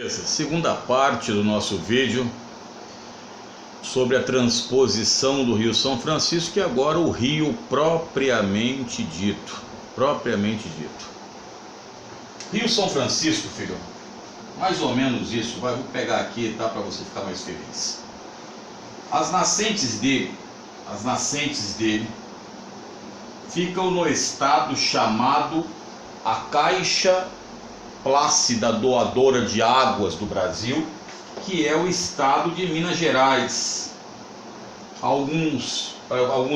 Segunda parte do nosso vídeo sobre a transposição do Rio São Francisco, que agora o rio propriamente dito. Rio São Francisco, filho, mais ou menos isso. Vou pegar aqui, tá, para você ficar mais feliz. As nascentes dele ficam no estado chamado a Caixa Plácida Doadora de Águas do Brasil, que é o estado de Minas Gerais. Alguns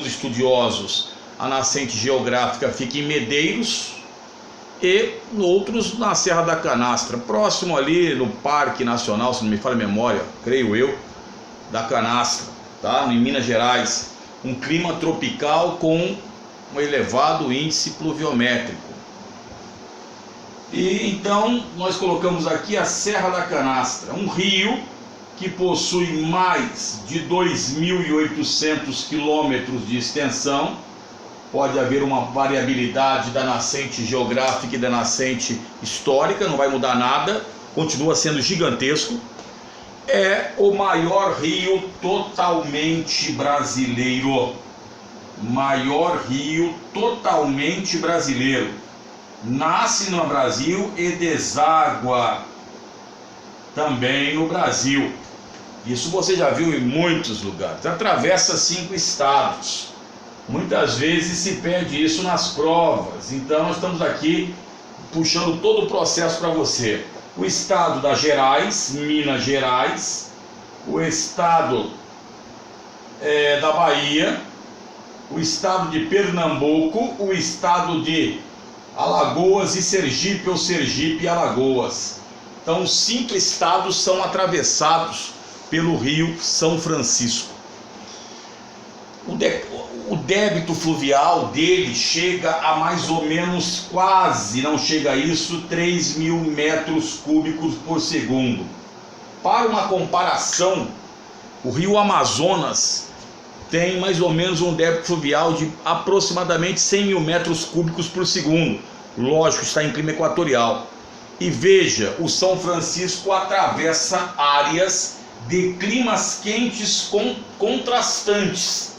estudiosos, a nascente geográfica fica em Medeiros e outros na Serra da Canastra, próximo ali no Parque Nacional, se não me falha a memória, creio eu, da Canastra, tá? Em Minas Gerais. Um clima tropical com um elevado índice pluviométrico. E então nós colocamos aqui a Serra da Canastra, um rio que possui mais de 2.800 quilômetros de extensão. Pode haver uma variabilidade da nascente geográfica e da nascente histórica, não vai mudar nada, continua sendo gigantesco. É o maior rio totalmente brasileiro. Maior rio totalmente brasileiro. Nasce no Brasil e deságua também no Brasil. Isso você já viu em muitos lugares. Atravessa 5 estados. Muitas vezes se pede isso nas provas. Então nós estamos aqui puxando todo o processo para você. O estado das Gerais, Minas Gerais, o estado da Bahia, o estado de Pernambuco, o estado de Alagoas e Sergipe, ou Sergipe e Alagoas. Então, 5 estados são atravessados pelo Rio São Francisco. O débito fluvial dele chega a mais ou menos, quase, não chega a isso, 3.000 metros cúbicos por segundo. Para uma comparação, o Rio Amazonas tem mais ou menos um débito fluvial de aproximadamente 100.000 metros cúbicos por segundo. Lógico, está em clima equatorial. E veja, o São Francisco atravessa áreas de climas quentes contrastantes.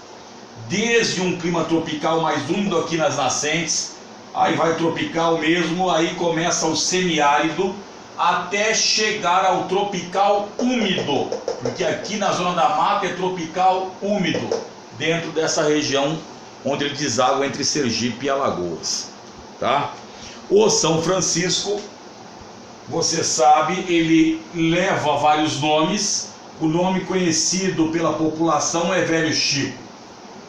Desde um clima tropical mais úmido aqui nas nascentes, aí vai tropical mesmo, aí começa o semiárido, até chegar ao tropical úmido, porque aqui na zona da mata é tropical úmido, dentro dessa região onde ele deságua entre Sergipe e Alagoas, tá? O São Francisco, você sabe, ele leva vários nomes. O nome conhecido pela população é Velho Chico,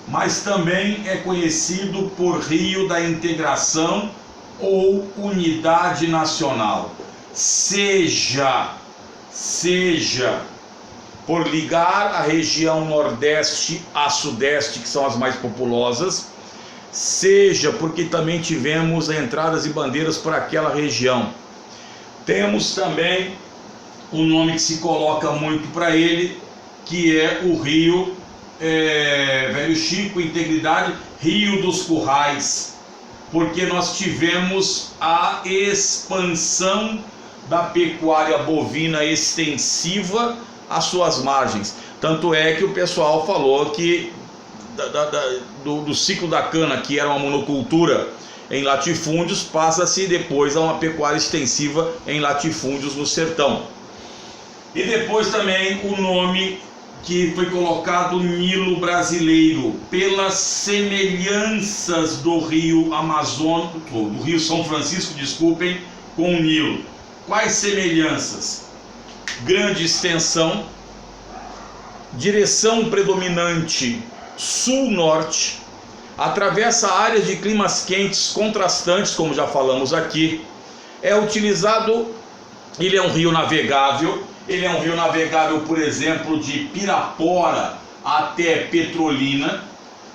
mas também é conhecido por Rio da Integração ou Unidade Nacional. Seja por ligar a região Nordeste a Sudeste, que são as mais populosas, seja porque também tivemos entradas e bandeiras por aquela região. Temos também um nome que se coloca muito para ele, que é o Rio Velho Chico, Integridade, Rio dos Currais, porque nós tivemos a expansão da pecuária bovina extensiva às suas margens. Tanto é que o pessoal falou que do ciclo da cana, que era uma monocultura em latifúndios, passa-se depois a uma pecuária extensiva em latifúndios no sertão. E depois também o nome que foi colocado Nilo Brasileiro, pelas semelhanças do Rio Amazonas, do Rio São Francisco, desculpem, com o Nilo. Quais semelhanças? Grande extensão, direção predominante sul-norte, atravessa áreas de climas quentes contrastantes, como já falamos aqui. É utilizado, ele é um rio navegável. Ele é um rio navegável, por exemplo, de Pirapora até Petrolina,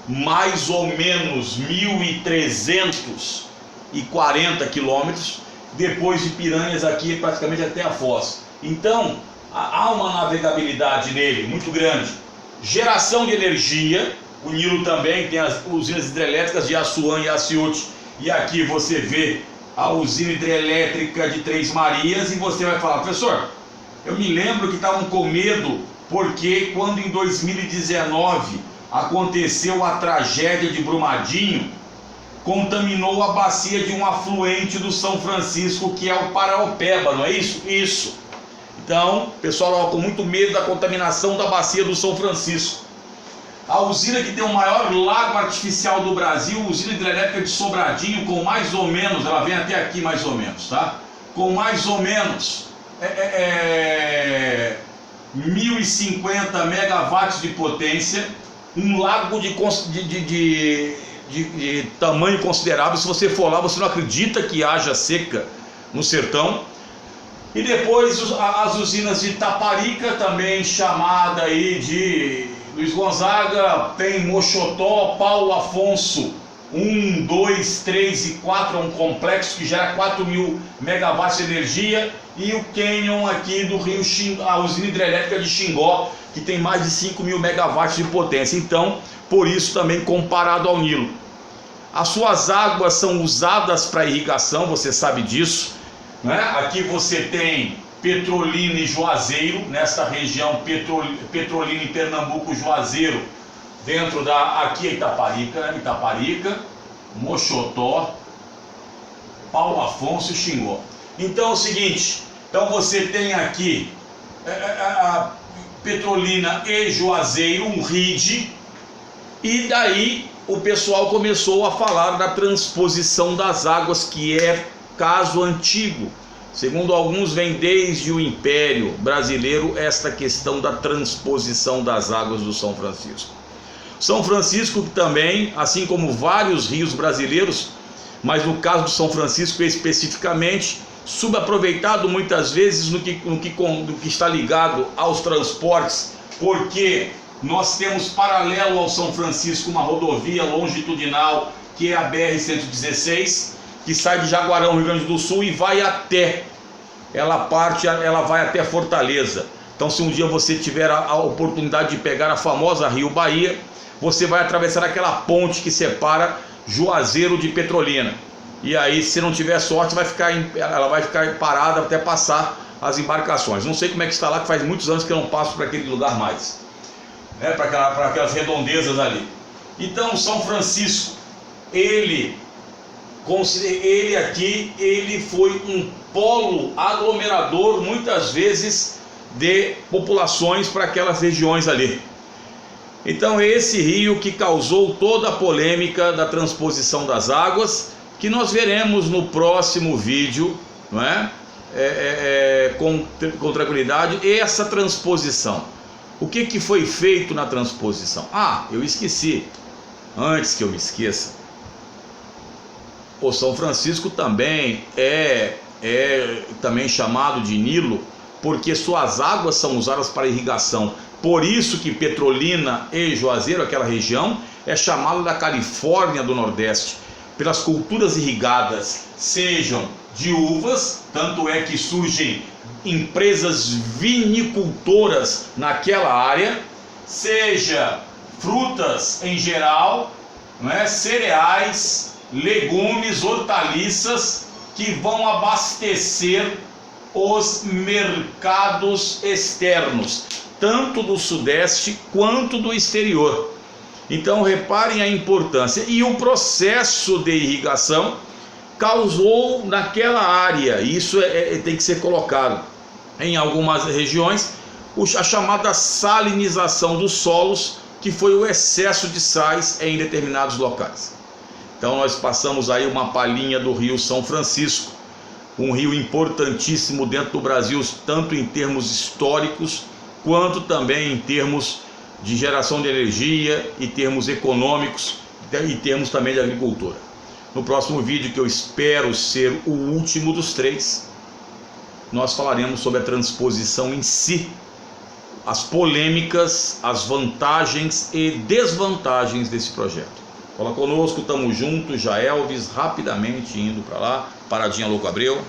mais ou menos 1.340 quilômetros. Depois de Piranhas aqui, praticamente até a Foz. Então, há uma navegabilidade nele muito grande. Geração de energia, o Nilo também tem as usinas hidrelétricas de Assuã e Aciute. E aqui você vê a usina hidrelétrica de Três Marias e você vai falar, professor, Eu me lembro que estavam com medo porque quando em 2019 aconteceu a tragédia de Brumadinho, contaminou a bacia de um afluente do São Francisco, que é o Paraopeba, não é isso? Isso. Então, o pessoal estava com muito medo da contaminação da bacia do São Francisco. A usina que tem o maior lago artificial do Brasil, a usina hidrelétrica de Sobradinho, com mais ou menos, ela vem até aqui mais ou menos, tá? Com mais ou menos 1.050 megawatts de potência, um lago de tamanho considerável. Se você for lá, você não acredita que haja seca no sertão. E depois as usinas de Itaparica, também chamada aí de Luiz Gonzaga, tem Mochotó, Paulo Afonso, 1, 2, 3 e 4, é um complexo que gera 4.000 megawatts de energia, e o Canyon aqui do Rio Xingó, a usina hidrelétrica de Xingó, que tem mais de 5.000 megawatts de potência. Então, por isso também comparado ao Nilo. As suas águas são usadas para irrigação, você sabe disso, né? Aqui você tem Petrolina e Juazeiro, nesta região, Petrolina em Pernambuco, Juazeiro, dentro da, aqui é Itaparica, Mochotó, Paulo Afonso e Xingó. Então é o seguinte, então você tem aqui a Petrolina e Juazeiro, um RID, e daí o pessoal começou a falar da transposição das águas, que é caso antigo. Segundo alguns, vem desde o Império Brasileiro esta questão da transposição das águas do São Francisco. São Francisco também, assim como vários rios brasileiros, mas no caso do São Francisco especificamente, subaproveitado muitas vezes no que está ligado aos transportes, porque nós temos paralelo ao São Francisco uma rodovia longitudinal, que é a BR-116, que sai de Jaguarão, Rio Grande do Sul, e vai até, ela vai até Fortaleza. Então, se um dia você tiver a oportunidade de pegar a famosa Rio Bahia, você vai atravessar aquela ponte que separa Juazeiro de Petrolina. E aí, se não tiver sorte, ela vai ficar parada até passar as embarcações. Não sei como é que está lá, que faz muitos anos que eu não passo para aquele lugar mais, né, para aquelas redondezas ali. Então, São Francisco, ele foi um polo aglomerador, muitas vezes, de populações para aquelas regiões ali. Então, esse rio que causou toda a polêmica da transposição das águas, que nós veremos no próximo vídeo, não é? Com tranquilidade, essa transposição. O que foi feito na transposição? Ah, eu esqueci, antes que eu me esqueça, o São Francisco também é também chamado de Nilo, porque suas águas são usadas para irrigação. Por isso que Petrolina e Juazeiro, aquela região, é chamada da Califórnia do Nordeste, pelas culturas irrigadas, sejam de uvas, tanto é que surgem empresas vinicultoras naquela área, seja frutas em geral, não é? Cereais, legumes, hortaliças, que vão abastecer os mercados externos, tanto do Sudeste quanto do exterior. Então reparem a importância. E o processo de irrigação causou naquela área, isso tem que ser colocado, em algumas regiões, a chamada salinização dos solos, que foi o excesso de sais em determinados locais. Então nós passamos aí uma palhinha do Rio São Francisco, um rio importantíssimo dentro do Brasil, tanto em termos históricos, quanto também em termos de geração de energia, e termos econômicos, e termos também de agricultura. No próximo vídeo, que eu espero ser o último dos 3, nós falaremos sobre a transposição em si, as polêmicas, as vantagens e desvantagens desse projeto. Fala conosco, tamo junto. Já Elvis, rapidamente indo para lá, paradinha Louco Abreu.